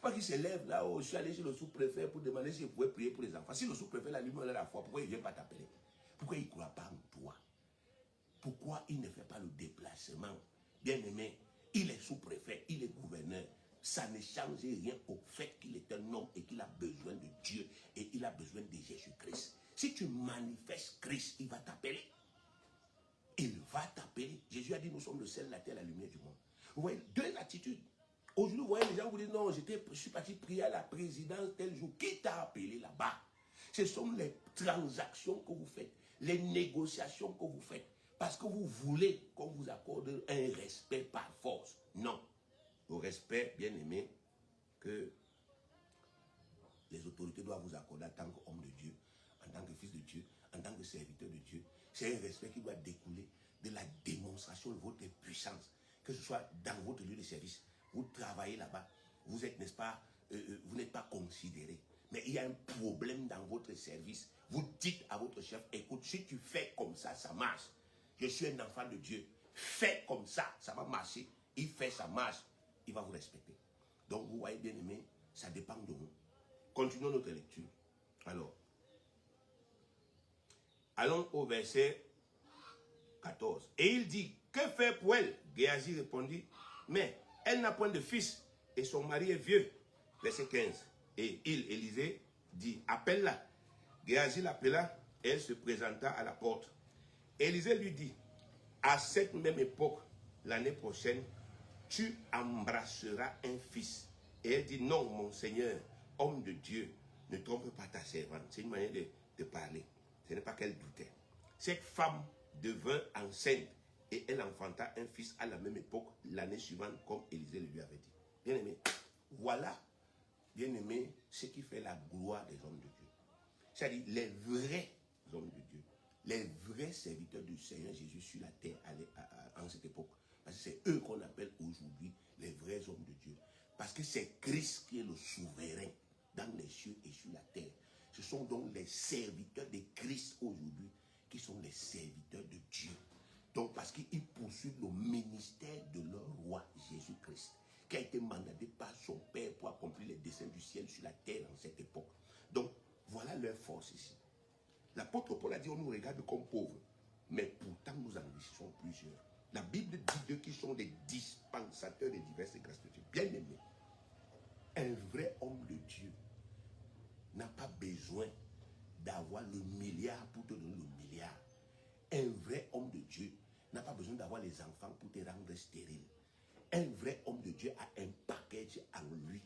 pas qu'il se lève là, je suis allé chez le sous-préfet pour demander s'il pouvait prier pour les enfants. Si le sous-préfet là lui-même a la foi, pourquoi il ne vient pas t'appeler? Pourquoi il ne croit pas en toi? Pourquoi il ne fait pas le déplacement? Bien aimé, il est sous-préfet, il est gouverneur. Ça ne change rien au fait qu'il est un homme et qu'il a besoin de Dieu et il a besoin de Jésus-Christ. Si tu manifestes Christ, il va t'appeler. Il va t'appeler. Jésus a dit, nous sommes le sel, la terre, la lumière du monde. Vous voyez, deux attitudes. Aujourd'hui, vous voyez, les gens vous disent, non, je suis parti prier à la présidence tel jour. Qui t'a appelé là-bas? Ce sont les transactions que vous faites, les négociations que vous faites. Parce que vous voulez qu'on vous accorde un respect par force. Non. Le respect, bien aimé, que les autorités doivent vous accorder en tant qu'homme de Dieu, en tant que fils de Dieu, en tant que serviteur de Dieu. C'est un respect qui doit découler de la démonstration de votre puissance, que ce soit dans votre lieu de service. Vous travaillez là-bas, vous êtes, n'est-ce pas, vous n'êtes pas considéré. Mais il y a un problème dans votre service. Vous dites à votre chef, écoute, si tu fais comme ça, ça marche. Je suis un enfant de Dieu. Fais comme ça va marcher. Il fait, ça marche. Il va vous respecter. Donc, vous voyez, bien aimé, ça dépend de vous. Continuons notre lecture. Alors, allons au verset 14. Et il dit, que faire pour elle? Géasi répondit, mais elle n'a point de fils et son mari est vieux. Verset 15. Et Élisée, dit, appelle-la. Géasi l'appela et elle se présenta à la porte. Élisée lui dit, à cette même époque, l'année prochaine, tu embrasseras un fils. Et elle dit, non, mon Seigneur, homme de Dieu, ne trompe pas ta servante. C'est une manière de parler. Ce n'est pas qu'elle doutait. Cette femme devint enceinte et elle enfanta un fils à la même époque, l'année suivante, comme Élisée le lui avait dit. Bien aimé, voilà, bien aimé, ce qui fait la gloire des hommes de Dieu. C'est-à-dire les vrais hommes de Dieu, les vrais serviteurs du Seigneur Jésus sur la terre en cette époque. Parce que c'est eux qu'on appelle aujourd'hui les vrais hommes de Dieu. Parce que c'est Christ qui est le souverain dans les cieux et sur la terre. Ce sont donc les serviteurs de Christ aujourd'hui qui sont les serviteurs de Dieu. Donc parce qu'ils poursuivent le ministère de leur roi Jésus-Christ, qui a été mandaté par son Père pour accomplir les desseins du ciel sur la terre en cette époque. Donc voilà leur force ici. L'apôtre Paul a dit, on nous regarde comme pauvres, mais pourtant nous enrichissons plusieurs. La Bible dit d'eux qui sont des dispensateurs de diverses grâces de Dieu. Bien aimés, un vrai homme de Dieu n'a pas besoin d'avoir le milliard pour te donner le milliard. Un vrai homme de Dieu n'a pas besoin d'avoir les enfants pour te rendre stérile. Un vrai homme de Dieu a un package en lui